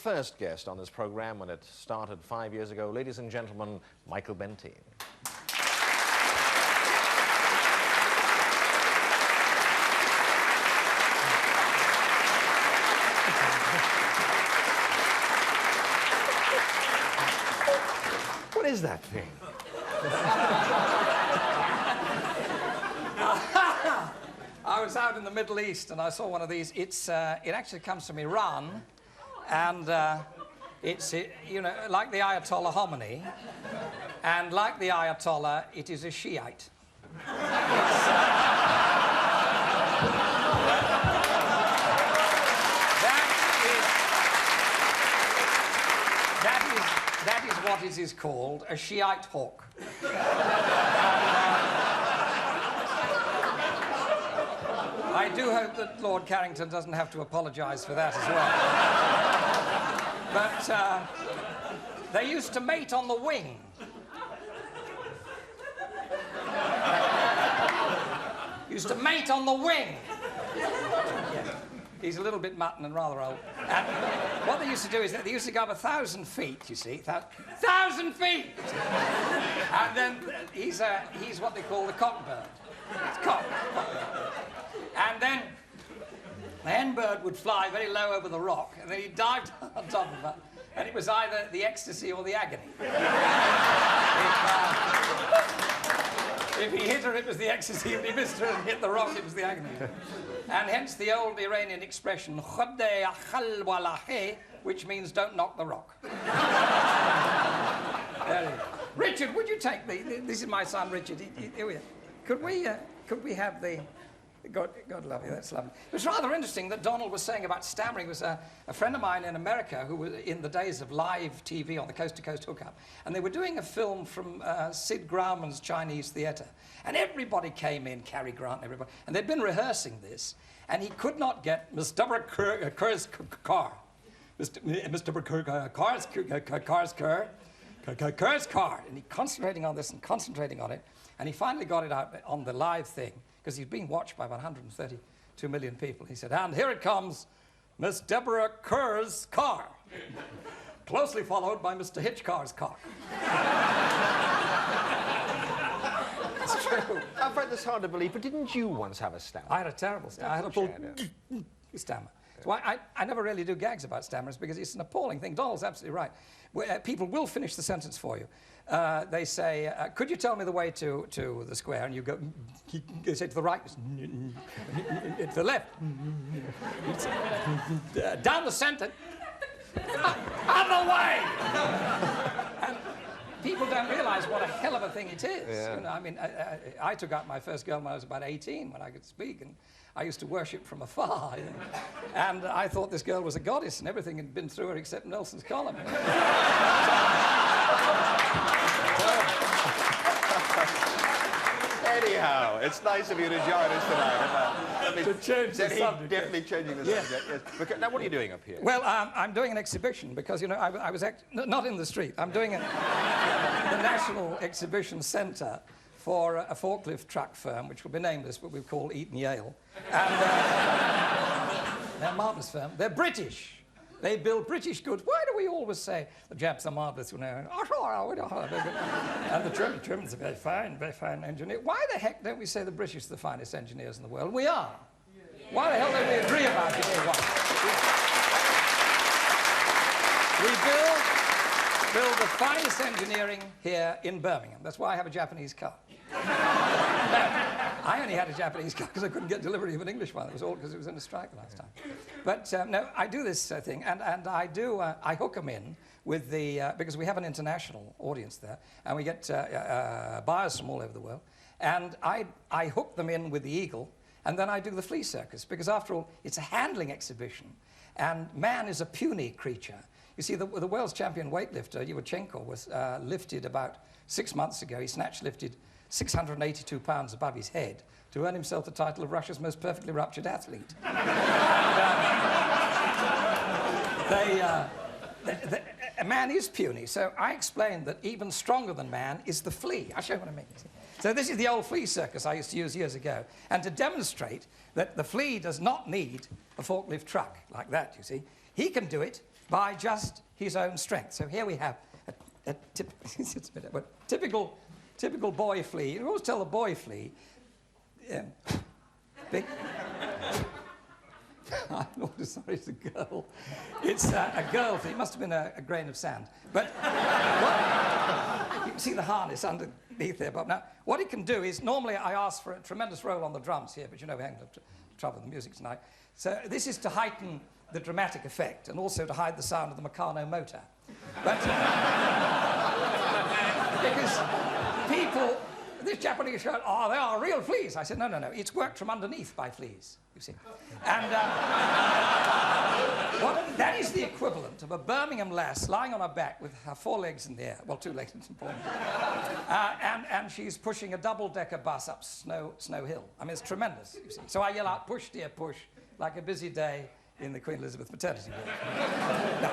first guest on this program when it started 5 years ago. Ladies and gentlemen, Michael Bentine. What is that thing? I was out in the Middle East and I saw one of these. It actually comes from Iran, and it's you know, like the Ayatollah Khomeini, and like the Ayatollah, it is a Shiite. That is what it is called, a Shiite hawk. I do hope that Lord Carrington doesn't have to apologise for that as well. But they used to mate on the wing. Used to mate on the wing. Yes. He's a little bit mutton and rather old. And what they used to do is that they used to go up 1,000 feet, you see. 1,000 feet! And then he's what they call the cockbird. It's cockbird. And then the hen bird would fly very low over the rock, and then he'd dive on top of her, and it was either the ecstasy or the agony. If he hit her, it was the ecstasy. If he missed her and hit the rock, it was the agony. And hence the old Iranian expression, which means don't knock the rock. Richard, would you take me? This is my son, Richard. Here we are. Could we have the... God love you, that's lovely. It was rather interesting that Donald was saying about stammering. It was a friend of mine in America who was in the days of live TV on the coast-to-coast hookup, and they were doing a film from Sid Grauman's Chinese theatre, and everybody came in, Cary Grant and everybody, and they'd been rehearsing this, and he could not get Mr. Kerr's car. Mr. Kerr's car, and he concentrating on this and concentrating on it, and he finally got it out on the live thing, because he's being watched by about 132 million people. He said, and here it comes, Miss Deborah Kerr's car, closely followed by Mr. Hitchcar's car. It's true. I've read this hard to believe, but didn't you once have a stammer? I had a terrible stammer. I had a full stammer. So I never really do gags about stammers because it's an appalling thing. Donald's absolutely right. People will finish the sentence for you. They say, could you tell me the way to the square? And you go, you say to the right, to the left, down the centre, out of the way! And people don't realise what a hell of a thing it is. Yeah. You know, I mean, I took out my first girl when I was about 18, when I could speak, and I used to worship from afar, you know? And I thought this girl was a goddess, and everything had been through her except Nelson's column. Anyhow, it's nice of you to join us tonight. To change the subject. Definitely changing the subject. Yes. Because, now, what are you doing up here? Well, I'm doing an exhibition because, you know, I was not in the street. I'm doing the National Exhibition Centre for a forklift truck firm, which will be nameless, but we'll call Eton Yale. And they're a marvellous firm. They're British. They build British goods. Why do we always say the Japs are marvellous? You know, and the Germans are very fine engineers. Why the heck don't we say the British are the finest engineers in the world? We are. Yeah. Why the hell don't we agree about it? We build the finest engineering here in Birmingham. That's why I have a Japanese car. I only had a Japanese car because I couldn't get delivery of an English one. It was all because it was in a strike last time. But no, I do this thing, and I hook them in with the, because we have an international audience there, and we get buyers from all over the world, and I hook them in with the Eagle, and then I do the flea circus, because after all, it's a handling exhibition, and man is a puny creature. You see, the world's champion weightlifter, Yurchenko, was lifted about 6 months ago. He snatch-lifted 682 pounds above his head to earn himself the title of Russia's most perfectly ruptured athlete. A man is puny, so I explained that even stronger than man is the flea. I'll show you what I mean. So this is the old flea circus I used to use years ago. And to demonstrate that the flea does not need a forklift truck like that, you see, He can do it by just his own strength. So here we have a typical boy flea. You always tell the boy flea, big. I'm not sorry, it's a girl. It's a girl flea. It must have been a grain of sand. But you can see the harness underneath there, Bob. Now, what it can do is, normally I ask for a tremendous roll on the drums here, but you know we haven't got trouble with the music tonight. So this is to heighten the dramatic effect and also to hide the sound of the Meccano motor. But because people, this Japanese show, oh, they are real fleas. I said, no, it's worked from underneath by fleas, you see. And that is the equivalent of a Birmingham lass lying on her back with her 4 legs in the air, well, 2 legs in the air, and she's pushing a double-decker bus up Snow Hill. I mean, it's tremendous, you see. So I yell out, push, dear, push, like a busy day in the Queen Elizabeth maternity ward. No.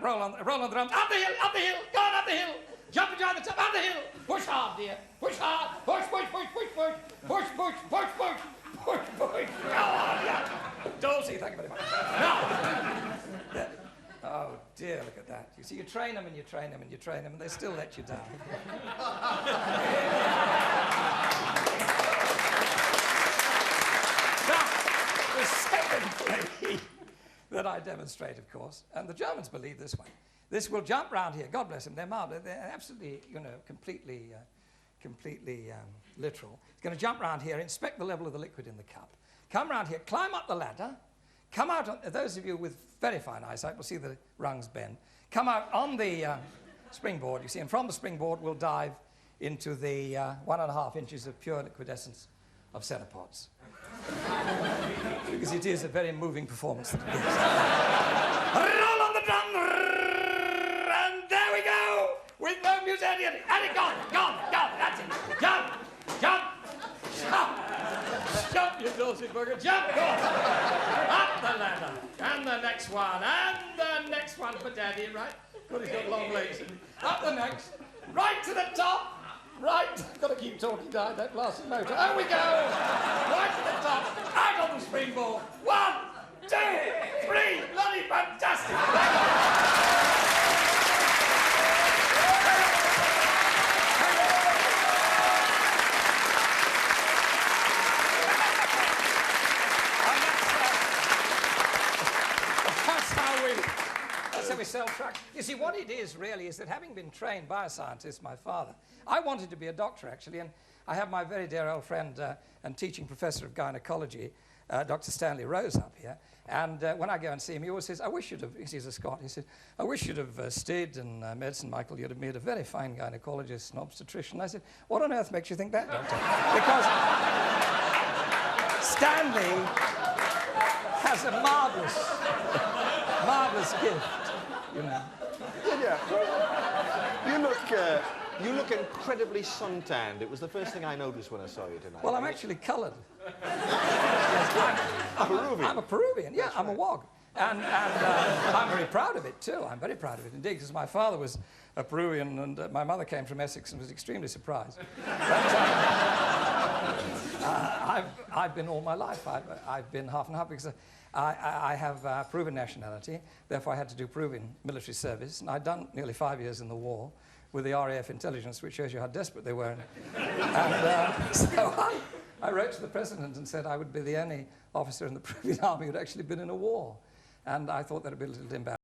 Roll on the drums, up the hill, go on up the hill, jump and drive the top, up the hill, push hard, dear, push hard, push, push, push, push, push, push, push, push, push, push, push, go on, yeah. Dulcie, thank you very much. Now, oh dear, look at that. You see, you train them and you train them and you train them and they still let you down. The second play that I demonstrate, of course, and the Germans believe this one. This will jump round here. God bless them. They're marvelous. They're absolutely, completely literal. It's going to jump round here, inspect the level of the liquid in the cup, come round here, climb up the ladder, come out. Those of you with very fine eyesight will see the rungs bend. Come out on the springboard, you see, and from the springboard we'll dive into the 1.5 inches of pure liquid essence of cenopods. Because it is a very moving performance that it is. Roll on the drum, and there we go, with no music, and it gone, that's it. Jump, you dulcet bugger, jump, go on. Up the ladder, and the next one for Daddy, right? Good, he's got long legs. Up the next, right to the top. Right, got to keep talking down that blasted motor. Oh, we go! Right to the top, out on the springboard. 1, 2, 3, bloody fantastic! That's how we sell trucks. You see, what it is really is that having been trained by a scientist, my father, I wanted to be a doctor, actually, and I have my very dear old friend and teaching professor of gynecology, Dr. Stanley Rose, up here, and when I go and see him, he always says, I wish you'd have, he's a Scot, he said, I wish you'd have stayed in medicine, Michael, you'd have made a very fine gynecologist and obstetrician. I said, what on earth makes you think that, Doctor? Because Stanley has a marvellous gift, you know. Yeah. You look incredibly suntanned. It was the first thing I noticed when I saw you tonight. Well, I'm actually coloured. Peruvian. I'm a Peruvian, yeah, I'm a Wog. And I'm very proud of it, too. I'm very proud of it, indeed, because my father was a Peruvian and my mother came from Essex and was extremely surprised. But I've been all my life. I've been half and half because I have Peruvian nationality, therefore I had to do Peruvian military service, and I'd done nearly 5 years in the war with the RAF intelligence, which shows you how desperate they were. And so I wrote to the president and said I would be the only officer in the Peruvian army who'd actually been in a war. And I thought that would be a little embarrassing.